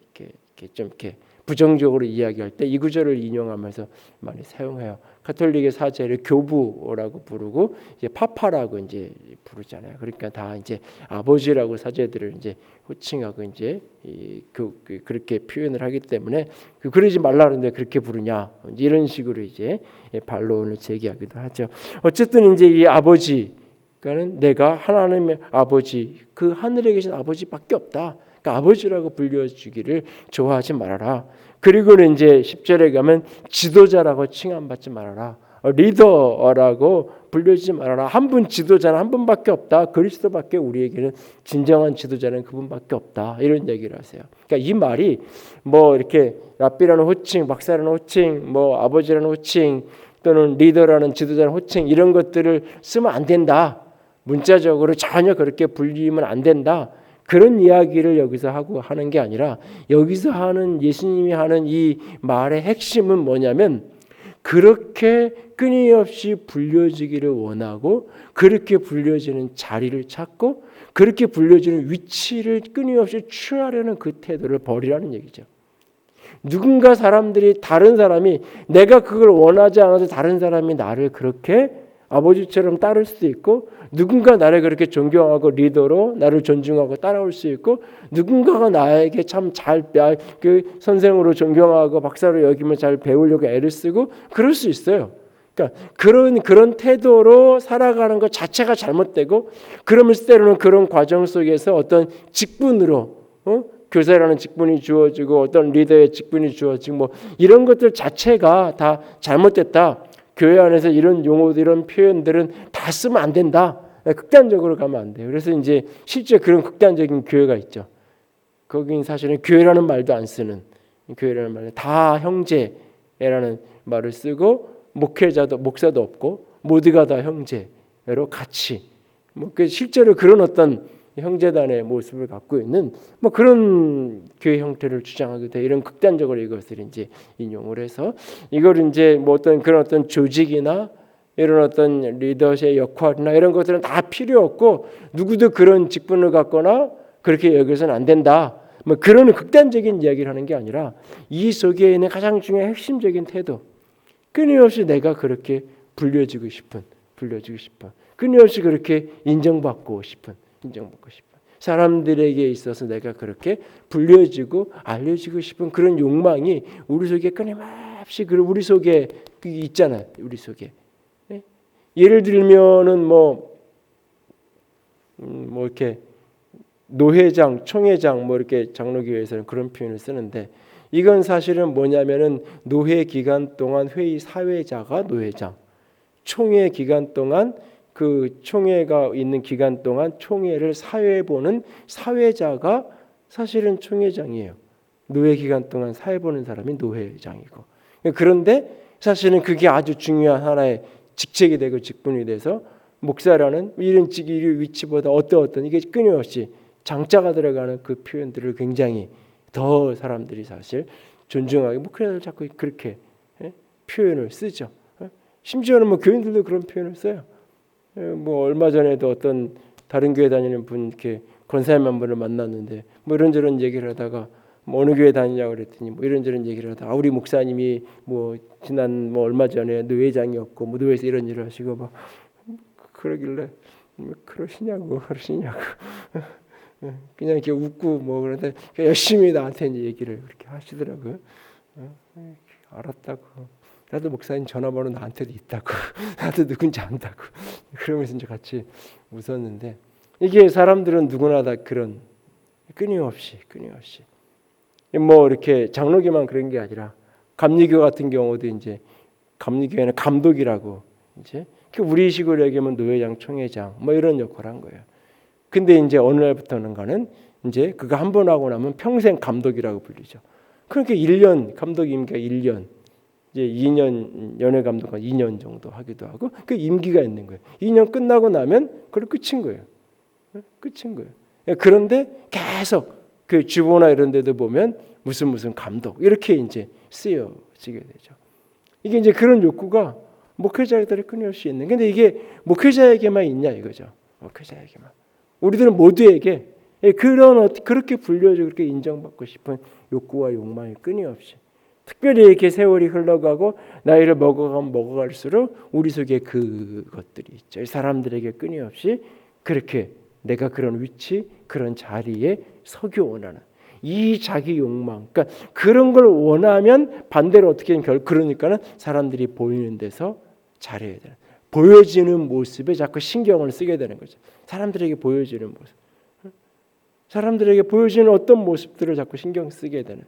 좀 이렇게 부정적으로 이야기할 때 이 구절을 인용하면서 많이 사용해요. 카톨릭의 사제를 교부라고 부르고 이제 파파라고 이제 부르잖아요. 그러니까 다 이제 아버지라고 사제들을 이제 호칭하고 이제 그렇게 표현을 하기 때문에 그러지 말라는데 그렇게 부르냐 이런 식으로 이제 반론을 제기하기도 하죠. 어쨌든 이제 이 아버지 그러니까는 내가 하나님의 아버지 그 하늘에 계신 아버지밖에 없다. 그러니까 아버지라고 불려주기를 좋아하지 말아라. 그리고는 이제 10절에 가면 지도자라고 칭함받지 말아라. 리더라고 불려주지 말아라. 한 분 지도자는 한 분밖에 없다. 그리스도밖에 우리에게는 진정한 지도자는 그분밖에 없다. 이런 얘기를 하세요. 그러니까 이 말이 뭐 이렇게 랍비라는 호칭, 박사라는 호칭, 뭐 아버지라는 호칭 또는 리더라는 지도자라는 호칭 이런 것들을 쓰면 안 된다. 문자적으로 전혀 그렇게 불리면 안 된다. 그런 이야기를 여기서 하고 하는 게 아니라 여기서 하는 예수님이 하는 이 말의 핵심은 뭐냐면 그렇게 끊임없이 불려지기를 원하고 그렇게 불려지는 자리를 찾고 그렇게 불려지는 위치를 끊임없이 취하려는 그 태도를 버리라는 얘기죠. 누군가 다른 사람이 내가 그걸 원하지 않아도 다른 사람이 나를 그렇게 아버지처럼 따를 수도 있고 누군가 나를 그렇게 존경하고 리더로 나를 존중하고 따라올 수 있고 누군가가 나에게 참 잘 그 선생으로 존경하고 박사로 여기면 잘 배우려고 애를 쓰고 그럴 수 있어요. 그러니까 그런 태도로 살아가는 것 자체가 잘못되고 그러면서 때로는 그런 과정 속에서 어떤 직분으로 교사라는 직분이 주어지고 어떤 리더의 직분이 주어지고 뭐 이런 것들 자체가 다 잘못됐다. 교회 안에서 이런 용어들, 이런 표현들은 다 쓰면 안 된다. 극단적으로 가면 안 돼요. 그래서 이제 실제 그런 극단적인 교회가 있죠. 거긴 사실은 교회라는 말도 안 쓰는 교회라는 말은 다 형제라는 말을 쓰고 목사도 없고 모두가 다 형제로 같이 실제로 그런 어떤 형제단의 모습을 갖고 있는 뭐 그런 교회 형태를 주장하게 돼. 이런 극단적으로 이것을 이제 인용을 해서 이걸 이제 뭐 그런 어떤 조직이나 이런 어떤 리더의 역할이나 이런 것들은 다 필요 없고 누구도 그런 직분을 갖거나 그렇게 여기서는 안 된다. 뭐 그런 극단적인 이야기를 하는 게 아니라 이 속에 있는 가장 중요한 핵심적인 태도. 끊임없이 내가 그렇게 불려지고 싶은 끊임없이 그렇게 인정받고 싶은 사람들에게 있어서 내가 그렇게 불려지고 알려지고 싶은 그런 욕망이 우리 속에 끊임없이 우리 속에 있잖아요. 우리 속에 예를 들면은 뭐 이렇게 노회장, 총회장 뭐 이렇게 장로교회에서는 그런 표현을 쓰는데 이건 사실은 뭐냐면은 노회 기간 동안 회의 사회자가 노회장, 총회 기간 동안 그 총회가 있는 기간 동안 총회를 사회 보는 사회자가 사실은 총회장이에요. 노회 기간 동안 사회 보는 사람이 노회장이고. 그런데 사실은 그게 아주 중요한 하나의 직책이 되고 직분이 돼서 목사라는 이런 위치보다 어떤 이게 끊임없이 장자가 들어가는 그 표현들을 굉장히 더 사람들이 사실 존중하게 뭐 그래서 자꾸 그렇게 표현을 쓰죠. 심지어는 뭐 교인들도 그런 표현을 써요. 뭐 얼마 전에도 어떤 다른 교회 다니는 분 이렇게 권사님 한 분을 만났는데 뭐 이런저런 얘기를 하다가 뭐 어느 교회 다니냐고 그랬더니 뭐 이런저런 얘기를 하다가 우리 목사님이 뭐 지난 뭐 얼마 전에 노회장이었고 뭐 노회에서 이런 일을 하시고 막 그러길래 그러시냐고 그냥 이렇게 웃고 뭐 그런데 열심히 나한테 이제 얘기를 그렇게 하시더라고요. 알았다고. 나도 목사님 전화번호 나한테도 있다고. 나도 누군지 안다고. 그러면서 이제 같이 웃었는데 이게 사람들은 누구나 다 그런 끊임없이 뭐 이렇게 장로교만 그런 게 아니라 감리교 같은 경우도 이제 감리교회는 감독이라고 이제 우리식으로 얘기하면 노회장, 총회장 뭐 이런 역할을 한 거예요. 근데 이제 어느 날부터는가는 이제 그거 한 번 하고 나면 평생 감독이라고 불리죠. 그러니까 1년 감독 임기가 1년, 이제 2년 연예 감독은 2년 정도 하기도 하고 그 임기가 있는 거예요. 2년 끝나고 나면 그걸 끝인 거예요. 끝인 거예요. 그런데 계속 그 주보나 이런 데도 보면 무슨 감독 이렇게 이제 쓰여지게 되죠. 이게 이제 그런 욕구가 목회자들이 끊임없이 있는. 근데 이게 목회자에게만 있냐 이거죠. 목회자에게만. 우리들은 모두에게 그렇게 불려지고 그렇게 인정받고 싶은 욕구와 욕망이 끊임없이. 특별히 이렇게 세월이 흘러가고 나이를 먹어가면 먹어갈수록 우리 속에 그것들이 있죠. 사람들에게 끊임없이 그렇게 내가 그런 위치, 그런 자리에 서기 원하는 이 자기 욕망. 그러니까 그런 걸 원하면 반대로 어떻게 그러니까는 사람들이 보이는 데서 잘해야 되는. 보여지는 모습에 자꾸 신경을 쓰게 되는 거죠. 사람들에게 보여지는 모습. 사람들에게 보여지는 어떤 모습들을 자꾸 신경 쓰게 되는.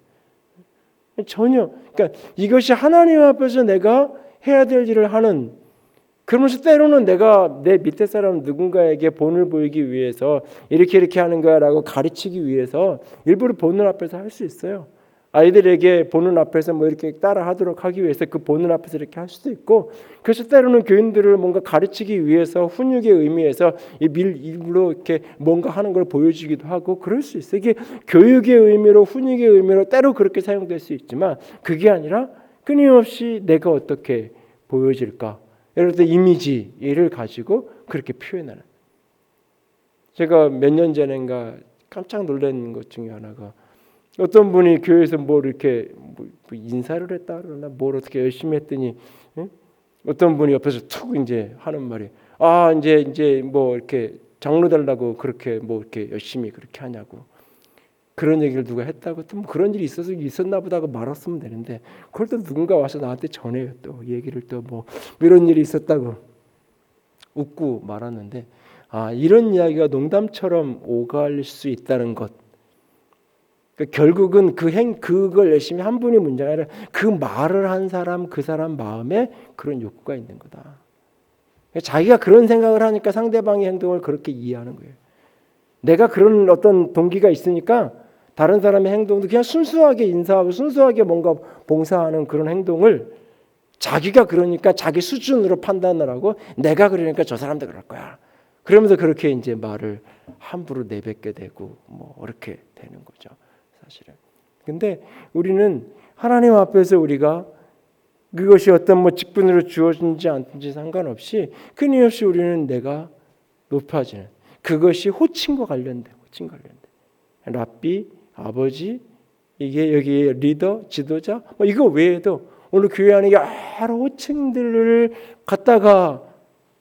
전혀. 그러니까 이것이 하나님 앞에서 내가 해야 될 일을 하는. 그러면서 때로는 내가 내 밑에 사람 누군가에게 본을 보이기 위해서 이렇게 하는 거야라고 가르치기 위해서 일부러 보는 앞에서 할 수 있어요. 아이들에게 보는 앞에서 뭐 이렇게 따라하도록 하기 위해서 그 보는 앞에서 이렇게 할 수도 있고, 그래서 때로는 교인들을 뭔가 가르치기 위해서 훈육의 의미에서 일부러 이렇게 뭔가 하는 걸 보여주기도 하고 그럴 수 있어요. 이게 교육의 의미로 훈육의 의미로 때로 그렇게 사용될 수 있지만 그게 아니라 끊임없이 내가 어떻게 보여질까? 예를 들어 이미지를 가지고 그렇게 표현하는. 제가 몇 년 전인가 깜짝 놀란 것 중에 하나가 어떤 분이 교회에서 뭐 이렇게 뭐 인사를 했다 그러나 뭘 어떻게 열심히 했더니 어떤 분이 옆에서 툭 이제 하는 말이 이제 뭐 이렇게 장로 달라고 그렇게 뭐 이렇게 열심히 그렇게 하냐고. 그런 얘기를 누가 했다고 또 뭐 그런 일이 있었나 보다 하고 말았으면 되는데 그걸 또 누군가 와서 나한테 전해요. 또 얘기를 또 뭐 이런 일이 있었다고 웃고 말았는데 이런 이야기가 농담처럼 오갈 수 있다는 것. 그러니까 결국은 그걸 열심히 한 분이 문제가 아니라 그 말을 한 사람 그 사람 마음에 그런 욕구가 있는 거다. 자기가 그런 생각을 하니까 상대방의 행동을 그렇게 이해하는 거예요. 내가 그런 어떤 동기가 있으니까 다른 사람의 행동도 그냥 순수하게 인사하고 순수하게 뭔가 봉사하는 그런 행동을 자기가 그러니까 자기 수준으로 판단을 하고 내가 그러니까 저 사람도 그럴 거야. 그러면서 그렇게 이제 말을 함부로 내뱉게 되고 뭐 이렇게 되는 거죠. 사실은. 근데 우리는 하나님 앞에서 우리가 그것이 어떤 뭐 직분으로 주어진지 않든지 상관없이 끊임없이 우리는 내가 높아지는 그것이 호칭과 관련돼. 랍비, 아버지, 이게 여기 리더, 지도자, 뭐 이거 외에도 오늘 교회 안에 여러 호칭들을 갖다가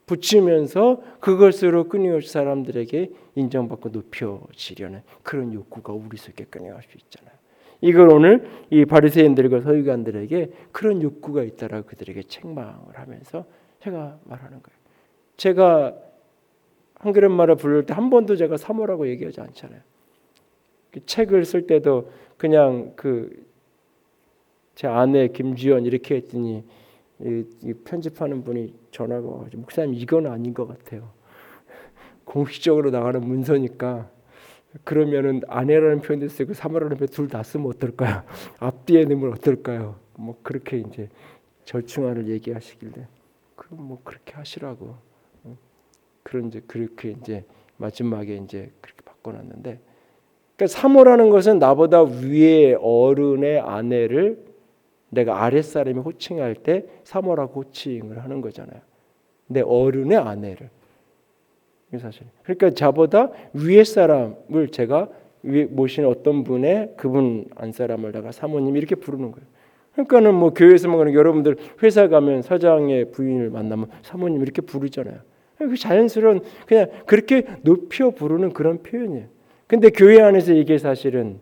붙이면서 그것으로 끊임없이 사람들에게 인정받고 높여지려는 그런 욕구가 우리 속에 끊임없이 있잖아요. 이걸 오늘 이 바리새인들과 서기관들에게 그런 욕구가 있다라고 그들에게 책망을 하면서 제가 말하는 거예요. 제가 한겨레말을 부를 때 한 번도 제가 사모라고 얘기하지 않잖아요. 책을 쓸 때도 그냥 제 아내 김주연 이렇게 했더니 이 편집하는 분이 전화가 와가지고 목사님 이건 아닌 것 같아요. 공식적으로 나가는 문서니까 그러면은 아내라는 표현도 쓰고 사모라는 표현 둘 다 쓰면 어떨까요? 앞뒤에 넣으면 어떨까요? 뭐 그렇게 이제 절충안을 얘기하시길래 그럼 뭐 그렇게 하시라고. 그렇게 이제 마지막에 이제 그렇게 바꿔놨는데, 그러니까 사모라는 것은 나보다 위의 어른의 아내를 내가 아랫사람이 호칭할 때 사모라고 호칭을 하는 거잖아요. 내 어른의 아내를. 사실. 그러니까 저보다 위의 사람을 제가 위에 모신 어떤 분의 그분 안 사람을 내가 사모님 이렇게 부르는 거예요. 그러니까는 뭐 교회에서만 여러분들 회사 가면 사장의 부인을 만나면 사모님 이렇게 부르잖아요. 그 자연스러운 그냥 그렇게 높여 부르는 그런 표현이에요. 근데 교회 안에서 이게 사실은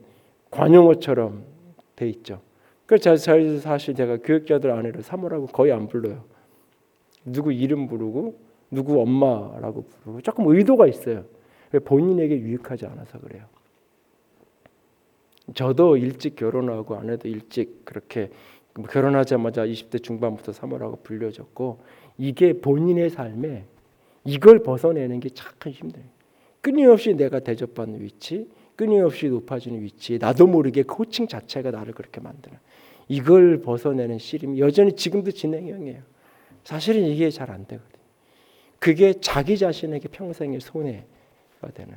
관용어처럼 돼 있죠. 그래서 사실 제가 교육자들 아내를 사모라고 거의 안 불러요. 누구 이름 부르고 누구 엄마라고 부르고 조금 의도가 있어요. 본인에게 유익하지 않아서 그래요. 저도 일찍 결혼하고 아내도 일찍 그렇게 결혼하자마자 20대 중반부터 사모라고 불려졌고 이게 본인의 삶에 이걸 벗어내는 게 참 힘들어요. 끊임없이 내가 대접받는 위치, 끊임없이 높아지는 위치, 나도 모르게 그 호칭 자체가 나를 그렇게 만드는, 이걸 벗어내는 씨름이 여전히 지금도 진행형이에요. 사실은 이게 잘 안 되거든요. 그게 자기 자신에게 평생의 손해가 되는,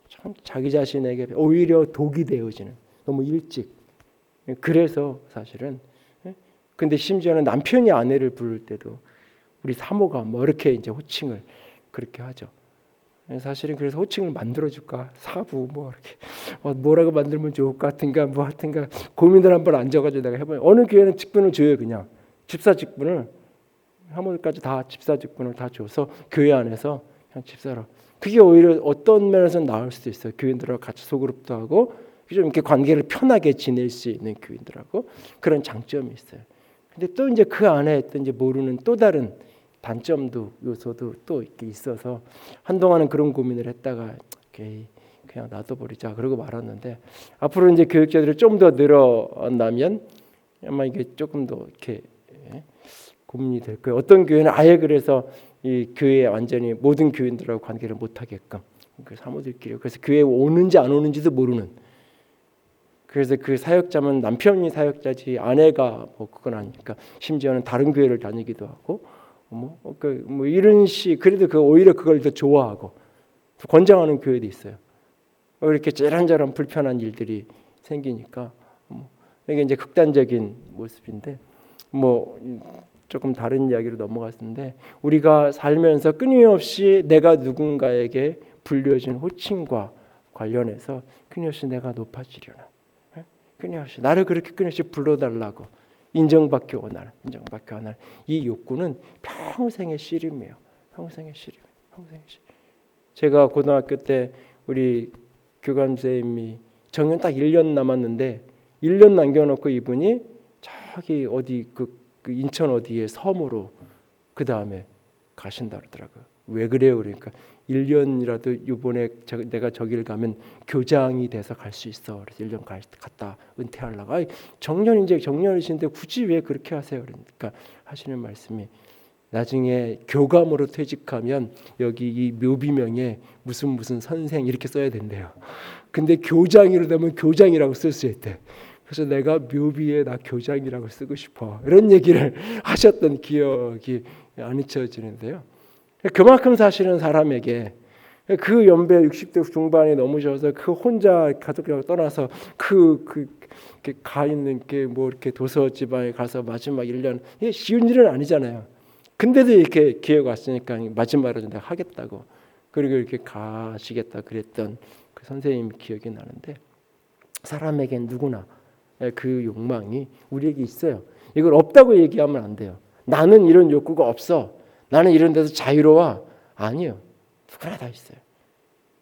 참 자기 자신에게 오히려 독이 되어지는, 너무 일찍. 그래서 사실은, 근데 심지어는 남편이 아내를 부를 때도 우리 사모가 뭐 이렇게 이제 호칭을 그렇게 하죠. 사실은 그래서 호칭을 만들어줄까, 사부 뭐 이렇게 뭐라고 만들면 좋을 것 같은가, 뭐 하여튼가 고민을 한번 앉아가지고 내가 해봐요. 어느 교회는 직분을 줘요. 그냥 집사 직분을, 사모들까지 다 집사 직분을 다 줘서 교회 안에서 그냥 집사로. 그게 오히려 어떤 면에서는 나을 수도 있어요. 교인들하고 같이 소그룹도 하고 좀 이렇게 관계를 편하게 지낼 수 있는 교인들하고 그런 장점이 있어요. 근데 또 이제 그 안에 또 이제 모르는 또 다른 단점도, 요소도 또 이렇게 있어서 한동안은 그런 고민을 했다가 그냥 놔둬버리자 그러고 말았는데, 앞으로 이제 교육자들이 좀 더 늘어나면 아마 이게 조금 더 이렇게 고민이 될 거예요. 어떤 교회는 아예 그래서 이 교회에 완전히 모든 교인들하고 관계를 못 하게끔, 그 사모들끼리, 그래서 교회에 오는지 안 오는지도 모르는, 그래서 그 사역자면 남편이 사역자지 아내가 뭐 그건 아니니까 심지어는 다른 교회를 다니기도 하고 뭐 이런 그래도 오히려 그걸 더 좋아하고 권장하는 교회도 있어요. 이렇게 이런저런 불편한 일들이 생기니까 이게 이제 극단적인 모습인데, 뭐 조금 다른 이야기로 넘어갔는데, 우리가 살면서 끊임없이 내가 누군가에게 불려진 호칭과 관련해서 끊임없이 내가 높아지려는, 끊임없이 나를 그렇게 끊임없이 불러달라고 인정받기 원하는 이 욕구는 평생의 씨름이에요. 평생의 씨름. 제가 고등학교 때 우리 교감 선생님이 정년 딱 1년 남았는데 1년 남겨놓고 이분이 저기 어디 그 인천 어디에 섬으로 그 다음에 가신다 그러더라고요. 왜 그래요? 그러니까 1년이라도 이번에 내가 저기를 가면 교장이 돼서 갈 수 있어. 그래서 1년 갔다 은퇴하려고. 정년이신데 굳이 왜 그렇게 하세요? 그러니까 하시는 말씀이, 나중에 교감으로 퇴직하면 여기 이 묘비명에 무슨 선생 이렇게 써야 된대요. 근데 교장으로 되면 교장이라고 쓸 수 있대. 그래서 내가 묘비에 나 교장이라고 쓰고 싶어. 이런 얘기를 하셨던 기억이 안 잊혀지는데요. 그만큼 사실은 사람에게 그 연배 60대 중반에 넘으셔서 그 혼자 가족이랑 떠나서 가 있는 게 뭐 이렇게 도서 지방에 가서 마지막 1년, 이게 쉬운 일은 아니잖아요. 근데도 이렇게 기회가 왔으니까 마지막으로 내가 하겠다고, 그리고 이렇게 가시겠다 그랬던 그 선생님 기억이 나는데, 사람에겐 누구나 그 욕망이 우리에게 있어요. 이걸 없다고 얘기하면 안 돼요. 나는 이런 욕구가 없어, 나는 이런 데서 자유로워, 아니요. 누구나 다 있어요.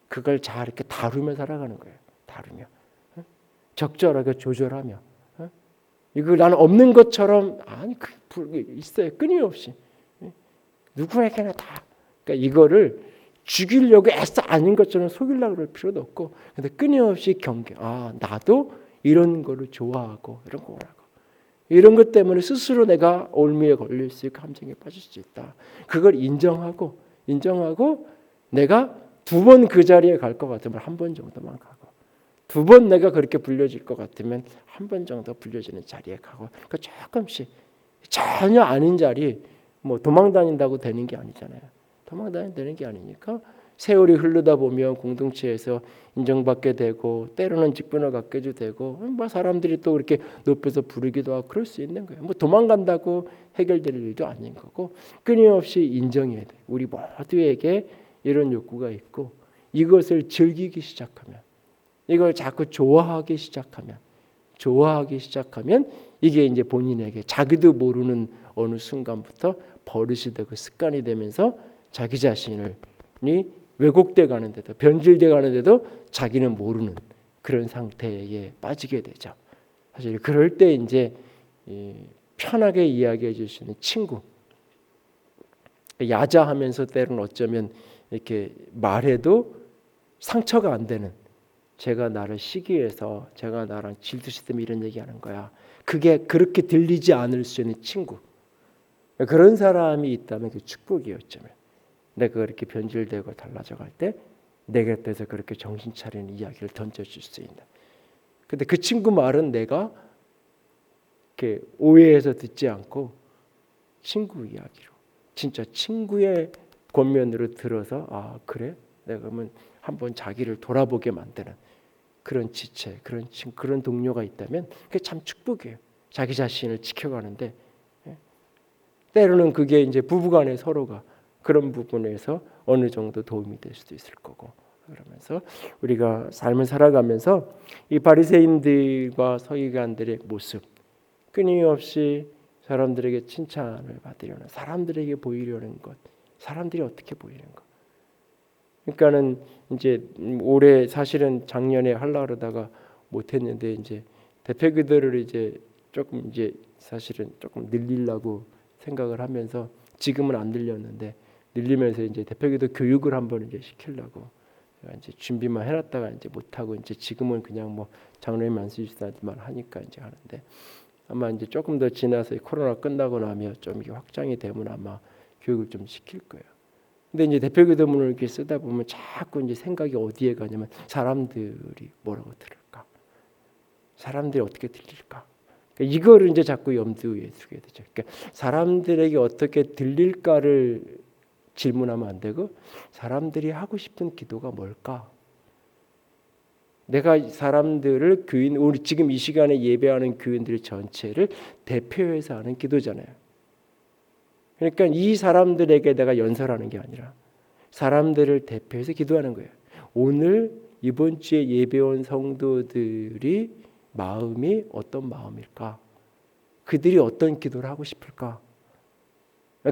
그걸 잘 이렇게 다루며 살아가는 거예요. 다루며, 적절하게 조절하며, 이걸 나는 없는 것처럼, 아니 있어요. 끊임없이 누구에게나 다. 그러니까 이거를 죽이려고 애써 아닌 것처럼 속이려고 그럴 필요도 없고, 근데 끊임없이 경계. 나도 이런 거를 좋아하고 이런 거라고. 이런 것 때문에 스스로 내가 올무에 걸릴 수 있고 함정에 빠질 수 있다. 그걸 인정하고 내가 2번 그 자리에 갈 것 같으면 1번 정도만 가고, 2번 내가 그렇게 불려질 것 같으면 1번 정도 불려지는 자리에 가고, 그러니까 조금씩, 전혀 아닌 자리, 뭐 도망 다닌다고 되는 게 아니잖아요. 도망 다니면 되는 게 아니니까 세월이 흐르다 보면 공동체에서 인정받게 되고, 때로는 직분을 갖게도 되고, 뭐 사람들이 또 그렇게 높여서 부르기도 하고 그럴 수 있는 거예요. 뭐 도망간다고 해결될 일도 아닌 거고, 끊임없이 인정해야 돼. 우리 모두에게 이런 욕구가 있고, 이것을 즐기기 시작하면, 이걸 자꾸 좋아하기 시작하면 이게 이제 본인에게 자기도 모르는 어느 순간부터 버릇이 되고 습관이 되면서 자기 자신이 왜곡돼 가는데도, 변질돼 가는데도 자기는 모르는 그런 상태에 빠지게 되죠. 사실 그럴 때 이제 편하게 이야기해 줄 수 있는 친구, 야자하면서 때로는 어쩌면 이렇게 말해도 상처가 안 되는, 제가 나를 시기해서 제가 나랑 질투심 때문에 이런 얘기하는 거야, 그게 그렇게 들리지 않을 수 있는 친구, 그런 사람이 있다면 그 축복이에요. 어쩌면 내가 그렇게 변질되고 달라져 갈 때 내 곁에서 그렇게 정신 차리는 이야기를 던져줄 수 있는. 근데 그 친구 말은 내가 이렇게 오해해서 듣지 않고 친구 이야기로, 진짜 친구의 권면으로 들어서 아 그래? 내가 그러면 한번 자기를 돌아보게 만드는 그런 지체, 그런 동료가 있다면 그게 참 축복이에요. 자기 자신을 지켜가는데 때로는 그게 이제 부부간에 서로가 그런 부분에서 어느 정도 도움이 될 수도 있을 거고. 그러면서 우리가 삶을 살아가면서 이 바리새인들과 서기관들의 모습, 끊임없이 사람들에게 칭찬을 받으려는, 사람들에게 보이려는 것, 사람들이 어떻게 보이는 것. 그러니까는 이제 올해 사실은 작년에 하려고 그러다가 못했는데 이제 대표기도를 이제 조금 이제 사실은 조금 늘리려고 생각을 하면서 지금은 안 늘렸는데 늘리면서 이제 대표기도 교육을 한번 이제 시키려고 이제 준비만 해놨다가 이제 못하고 이제 지금은 그냥 뭐 장로님 말씀이시지만 하니까 이제 하는데 아마 이제 조금 더 지나서 코로나 끝나고 나면 좀 이게 확장이 되면 아마 교육을 좀 시킬 거예요. 근데 이제 대표기도문을 이렇게 쓰다 보면 자꾸 이제 생각이 어디에 가냐면 사람들이 뭐라고 들을까, 사람들이 어떻게 들릴까. 그러니까 이거를 이제 자꾸 염두에 두게 되죠. 그러니까 사람들에게 어떻게 들릴까를 질문하면 안 되고 사람들이 하고 싶은 기도가 뭘까? 내가 사람들을 교인, 우리 지금 이 시간에 예배하는 교인들 전체를 대표해서 하는 기도잖아요. 그러니까 이 사람들에게 내가 연설하는 게 아니라 사람들을 대표해서 기도하는 거예요. 오늘 이번 주에 예배 온 성도들이 마음이 어떤 마음일까? 그들이 어떤 기도를 하고 싶을까?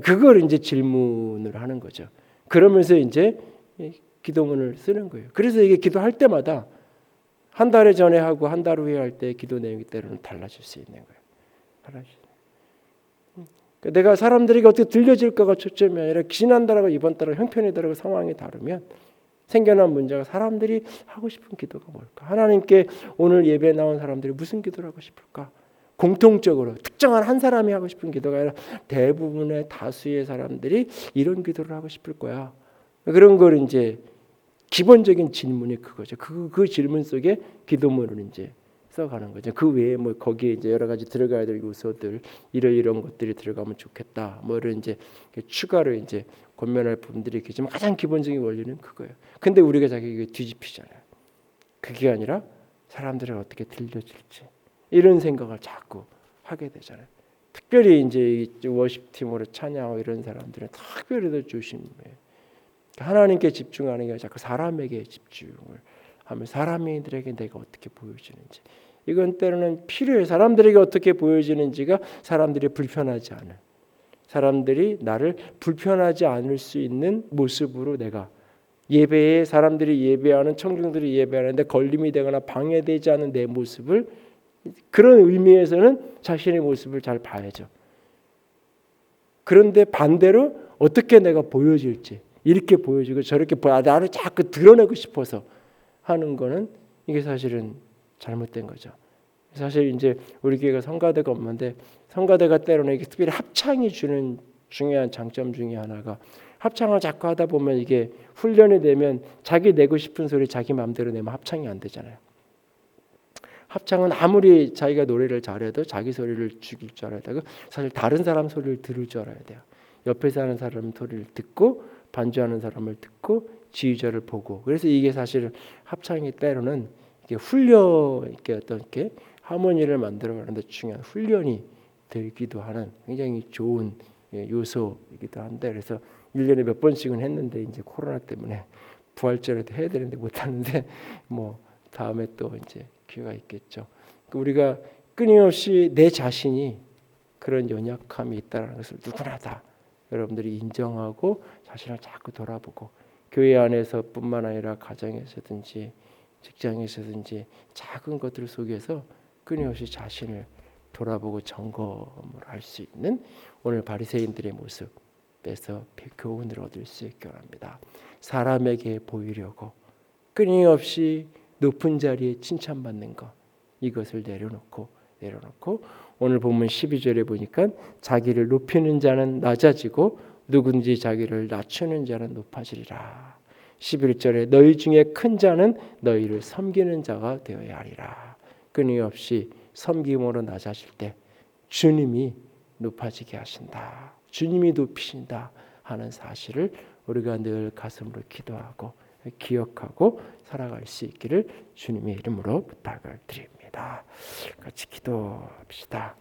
그걸 이제 질문을 하는 거죠. 그러면서 이제 기도문을 쓰는 거예요. 그래서 이게 기도할 때마다 한 달 전에 하고 한 달 후에 할 때 기도 내용이 때로는 달라질 수 있는 거예요. 내가 사람들에게 어떻게 들려질까가 초점이 아니라 지난달하고 이번 달하고 형편에 따라 상황이 다르면 생겨난 문제가 사람들이 하고 싶은 기도가 뭘까? 하나님께 오늘 예배에 나온 사람들이 무슨 기도를 하고 싶을까? 공통적으로 특정한 한 사람이 하고 싶은 기도가 아니라 대부분의 다수의 사람들이 이런 기도를 하고 싶을 거야. 그런 걸 이제 기본적인 질문이 그거죠. 그 질문 속에 기도문을 이제 써가는 거죠. 그 외에 뭐 거기에 이제 여러 가지 들어가야 될 요소들 이런 것들이 들어가면 좋겠다. 뭐를 이제 추가로 이제 권면할 부분들이 있겠지만 가장 기본적인 원리는 그거예요. 근데 우리가 자기 이게 뒤집히잖아요. 그게 아니라 사람들이 어떻게 들려질지 이런 생각을 자꾸 하게 되잖아요. 특별히 이제 워십팀으로 찬양하고 이런 사람들은 특별히 더 조심해요. 하나님께 집중하는 게 아니라 자꾸 사람에게 집중을 하면 사람들에게 내가 어떻게 보여지는지 이건 때로는 필요해요. 사람들에게 어떻게 보여지는지가 사람들이 불편하지 않은, 사람들이 나를 불편하지 않을 수 있는 모습으로 내가 예배에 사람들이 예배하는 청중들이 예배하는데 걸림이 되거나 방해되지 않은 내 모습을 그런 의미에서는 자신의 모습을 잘 봐야죠. 그런데 반대로 어떻게 내가 보여질지 이렇게 보여지고 저렇게 나를 자꾸 드러내고 싶어서 하는 거는 이게 사실은 잘못된 거죠. 사실 이제 우리 교회가 성가대가 없는데 성가대가 때로는 이게 특별히 합창이 주는 중요한 장점 중에 하나가 합창을 자꾸 하다 보면 이게 훈련이 되면 자기 내고 싶은 소리 자기 마음대로 내면 합창이 안 되잖아요. 합창은 아무리 자기가 노래를 잘해도 자기 소리를 죽일 줄 알아야 되고 사실 다른 사람 소리를 들을 줄 알아야 돼요. 옆에서 하는 사람 소리를 듣고 반주하는 사람을 듣고 지휘자를 보고 그래서 이게 사실 합창이 때로는 이게 훈련 이렇게 어떤 이렇게 하모니를 만들어가는데 중요한 훈련이 되기도 하는 굉장히 좋은 요소이기도 한데 그래서 1년에 몇 번씩은 했는데 이제 코로나 때문에 부활절에도 해야 되는데 못 하는데 뭐 다음에 또 이제 기회가 있겠죠. 우리가 끊임없이 내 자신이 그런 연약함이 있다는 것을 누구나 다 여러분들이 인정하고 자신을 자꾸 돌아보고 교회 안에서뿐만 아니라 가정에서든지 직장에서든지 작은 것들 속에서 끊임없이 자신을 돌아보고 점검을 할 수 있는 오늘 바리새인들의 모습에서 교훈을 얻을 수 있기 바랍니다. 사람에게 보이려고 끊임없이 높은 자리에 칭찬받는 것 이것을 내려놓고 오늘 본문 12절에 보니까 자기를 높이는 자는 낮아지고 누군지 자기를 낮추는 자는 높아지리라. 11절에 너희 중에 큰 자는 너희를 섬기는 자가 되어야 하리라. 끊임없이 섬김으로 낮아질 때 주님이 높아지게 하신다. 주님이 높이신다 하는 사실을 우리가 늘 가슴으로 기도하고 기억하고 살아갈 수 있기를 주님의 이름으로 부탁을 드립니다. 같이 기도합시다.